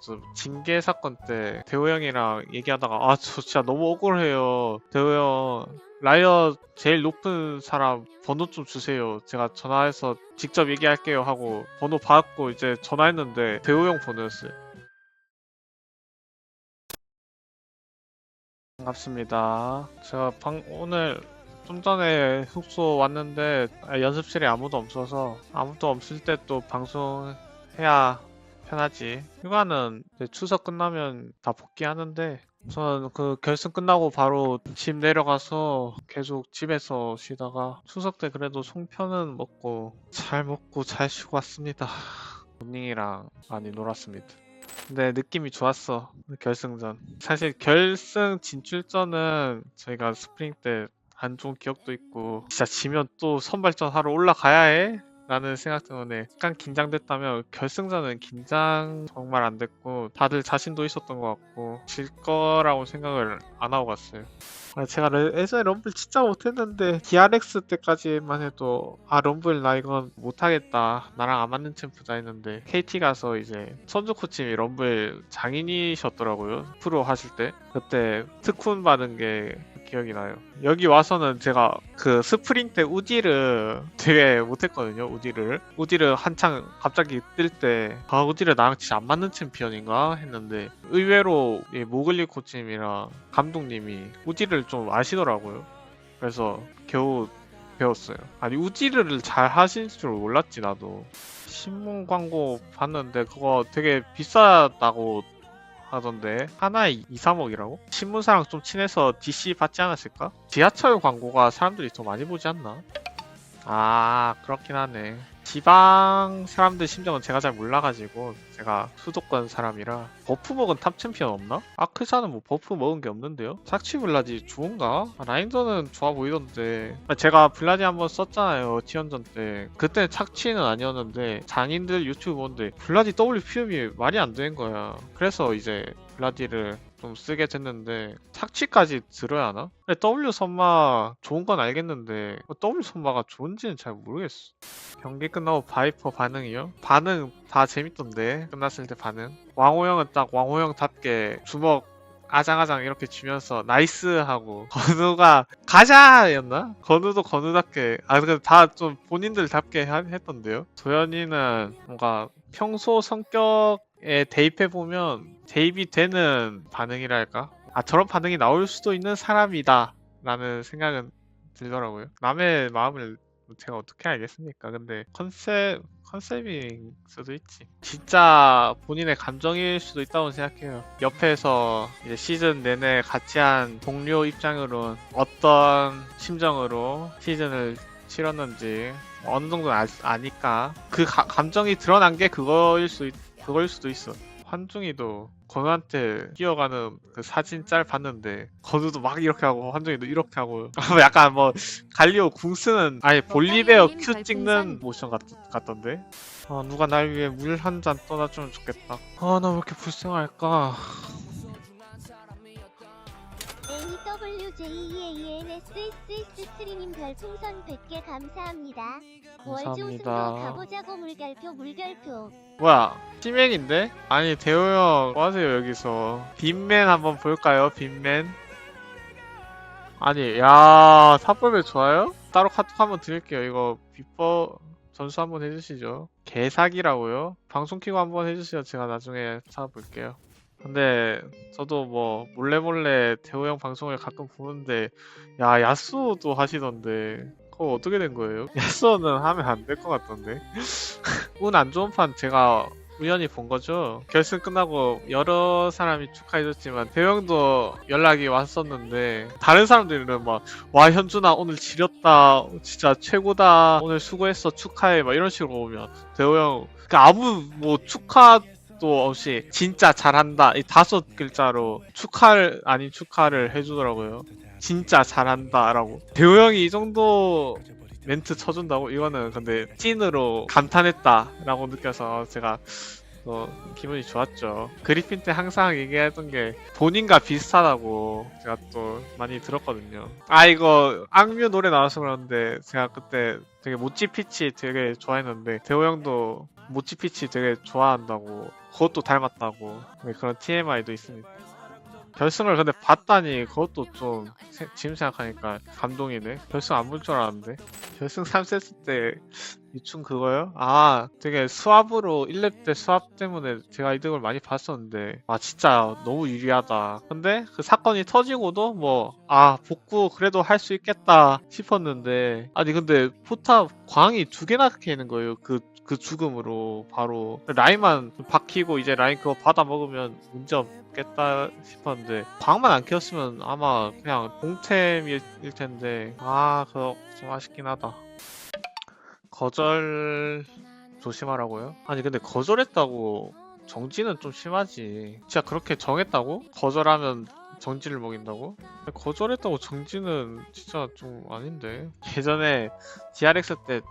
저 징계 사건 때 대호 형이랑 얘기하다가 저 진짜 너무 억울해요. 대호 형 라이엇 제일 높은 사람 번호 좀 주세요. 제가 전화해서 직접 얘기할게요 하고 번호 받고 이제 전화했는데 대호 형 번호였어요. 반갑습니다. 제가 오늘 좀 전에 숙소 왔는데 연습실에 아무도 없어서 아무도 없을 때 또 방송해야 편하지. 휴가는 이제 추석 끝나면 다 복귀하는데 저는 그 결승 끝나고 바로 집 내려가서 계속 집에서 쉬다가 추석 때 그래도 송편은 먹고 잘 쉬고 왔습니다. 본닝이랑 많이 놀았습니다. 근데 느낌이 좋았어. 결승전. 사실 결승 진출전은 저희가 스프링 때 안 좋은 기억도 있고 진짜 지면 또 선발전 하러 올라가야 해? 라는 생각 때문에 약간 긴장됐다면 결승전은 긴장 정말 안 됐고 다들 자신도 있었던 것 같고 질 거라고 생각을 안 하고 갔어요. 제가 예전에 럼블 진짜 못했는데 DRX 때까지만 해도 럼블 나 이건 못하겠다 나랑 안 맞는 챔프다 했는데 KT 가서 이제 선주 코치님이 럼블 장인이셨더라고요. 프로 하실 때 그때 특훈 받은 게 기억이 나요. 여기 와서는 제가 그 스프링 때 우디를 되게 못했거든요. 우디를 한창 갑자기 뜰 때 우디를 나랑 진짜 안 맞는 챔피언인가 했는데 의외로 이 모글리 코치님이랑 감독님이 우디를 좀 아시더라고요. 그래서 겨우 배웠어요. 아니 우디를 잘 하실 줄 몰랐지 나도. 신문 광고 봤는데 그거 되게 비싸다고 하던데 하나에 2, 3억이라고? 신문사랑 좀 친해서 DC 받지 않았을까? 지하철 광고가 사람들이 더 많이 보지 않나? 그렇긴 하네. 지방 사람들 심정은 제가 잘 몰라가지고 제가 수도권 사람이라 버프 먹은 탑 챔피언 없나? 아크샤는 뭐 버프 먹은 게 없는데요? 착취 블라디 좋은가? 라인전은 좋아 보이던데 제가 블라디 한번 썼잖아요 티언전 때 그때 착취는 아니었는데 장인들 유튜브 보는데 블라디 W 피움이 말이 안 되는 거야. 그래서 이제 블라디를 좀 쓰게 됐는데 착취까지 들어야 하나? 근데 W 선마 좋은 건 알겠는데 W 선마가 좋은지는 잘 모르겠어. 경기 끝나고 바이퍼 반응이요? 반응 다 재밌던데 끝났을 때 반응. 왕호형은 딱 왕호형답게 주먹 아장아장 이렇게 주면서 나이스 하고 건우가 가자 였나? 건우도 건우답게 근데 다 좀 본인들답게 했던데요. 도현이는 뭔가 평소 성격에 대입해보면 대입이 되는 반응이랄까? 저런 반응이 나올 수도 있는 사람이다 라는 생각은 들더라고요. 남의 마음을 제가 어떻게 알겠습니까? 근데 컨셉일 수도 있지. 진짜 본인의 감정일 수도 있다고 생각해요. 옆에서 이제 시즌 내내 같이 한 동료 입장으로 어떤 심정으로 시즌을 치렀는지 어느 정도 아니까 그 감정이 드러난 게 그거일 수도 있어. 환중이도 건우한테 뛰어가는 그 사진 짤 봤는데 건우도 막 이렇게 하고 환중이도 이렇게 하고 약간 뭐 갈리오 궁 쓰는 볼리베어 큐 찍는 모션 같던데. 누가 날 위해 물 한 잔 떠다주면 좋겠다. 나 왜 이렇게 불쌍할까. AWJEANSSS3님 별풍선 100개 감사합니다. 월주 우승도 감사합니다. 가보자고 물결표. 뭐야 티맨인데? 아니 대호형 뭐하세요 여기서. 빈맨 한번 볼까요? 빈맨. 아니 야 탑볼배 좋아요? 따로 카톡 한번 드릴게요. 이거 비법 전수 한번 해주시죠. 개사기라고요? 방송 키고 한번 해주시죠. 제가 나중에 찾아볼게요. 근데 저도 뭐 몰래 대호 형 방송을 가끔 보는데 야스오도 하시던데 그거 어떻게 된 거예요? 야스오는 하면 안 될 것 같던데. 운 안 좋은 판 제가 우연히 본 거죠. 결승 끝나고 여러 사람이 축하해줬지만 대호 형도 연락이 왔었는데 다른 사람들은 막 와 현준아 오늘 지렸다 진짜 최고다 오늘 수고했어 축하해 막 이런 식으로 오면 대호 형 아무 뭐 축하도 없이 진짜 잘한다 이 5글자로 축하를 아닌 축하를 해주더라고요. 진짜 잘한다라고. 대호 형이 이 정도 멘트 쳐준다고? 이거는 근데 찐으로 감탄했다라고 느껴서 제가 기분이 좋았죠. 그리핀 때 항상 얘기했던 게 본인과 비슷하다고 제가 또 많이 들었거든요. 이거 악뮤 노래 나와서 그러는데 제가 그때 되게 모찌 피치 되게 좋아했는데 대호 형도 모치피치 되게 좋아한다고, 그것도 닮았다고, 네, 그런 TMI도 있습니다. 결승을 근데 봤다니 그것도 좀 지금 생각하니까 감동이네. 결승 안 볼 줄 알았는데. 결승 3세트 때 유충 그거요? 아, 되게 수압으로 1렙 때 수압 때문에 제가 이득을 많이 봤었는데, 아 진짜 너무 유리하다. 근데 그 사건이 터지고도 뭐 복구 그래도 할 수 있겠다 싶었는데, 아니 근데 포탑 광이 2개나 캐는 거예요. 그 죽음으로 바로 라인만 박히고 이제 라인 그거 받아 먹으면 문제 없겠다 싶었는데, 광만 안 키웠으면 아마 그냥 공템일 텐데, 그거 좀 아쉽긴 하다. 거절 조심하라고요? 아니 근데 거절했다고 정지는 좀 심하지. 진짜 그렇게 정했다고? 거절하면 정지를 먹인다고? 거절했다고 정지는 진짜 좀 아닌데. 예전에 DRX 때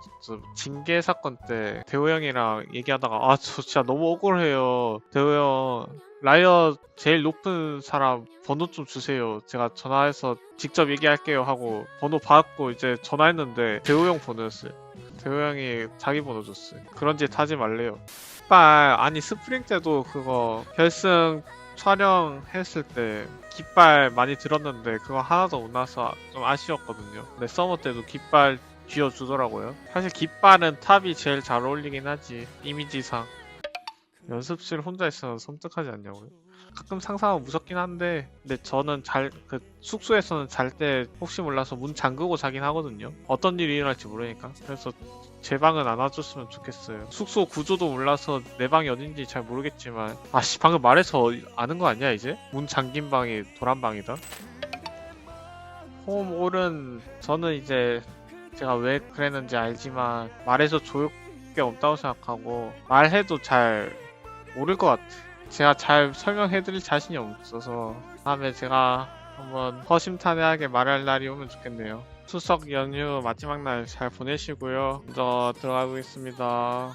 징계 사건 때 대호 형이랑 얘기하다가 저 진짜 너무 억울해요. 대호 형 라이엇 제일 높은 사람 번호 좀 주세요. 제가 전화해서 직접 얘기할게요 하고 번호 받고 이제 전화했는데 대호 형 번호였어요. 대호 형이 자기 번호 줬어요. 그런 짓 하지 말래요. 아니 스프링 때도 그거 결승 촬영했을 때 깃발 많이 들었는데 그거 하나도 못 나서 좀 아쉬웠거든요. 근데 서머 때도 깃발 쥐어주더라고요. 사실 깃발은 탑이 제일 잘 어울리긴 하지, 이미지상. 연습실 혼자 있으면 섬뜩하지 않냐고요? 가끔 상상하면 무섭긴 한데, 근데 저는 숙소에서는 잘 때 혹시 몰라서 문 잠그고 자긴 하거든요. 어떤 일이 일어날지 모르니까. 그래서 제 방은 안 와줬으면 좋겠어요. 숙소 구조도 몰라서 내 방이 어딘지 잘 모르겠지만, 방금 말해서 아는 거 아니야 이제? 문 잠긴 방이 도란 방이다. 홈 올은 저는 이제 제가 왜 그랬는지 알지만 말해서 좋을 게 없다고 생각하고, 말해도 잘 모를 것 같아. 제가 잘 설명해드릴 자신이 없어서 다음에 제가 한번 허심탄회하게 말할 날이 오면 좋겠네요. 추석 연휴 마지막 날 잘 보내시고요. 먼저 들어가 보겠습니다.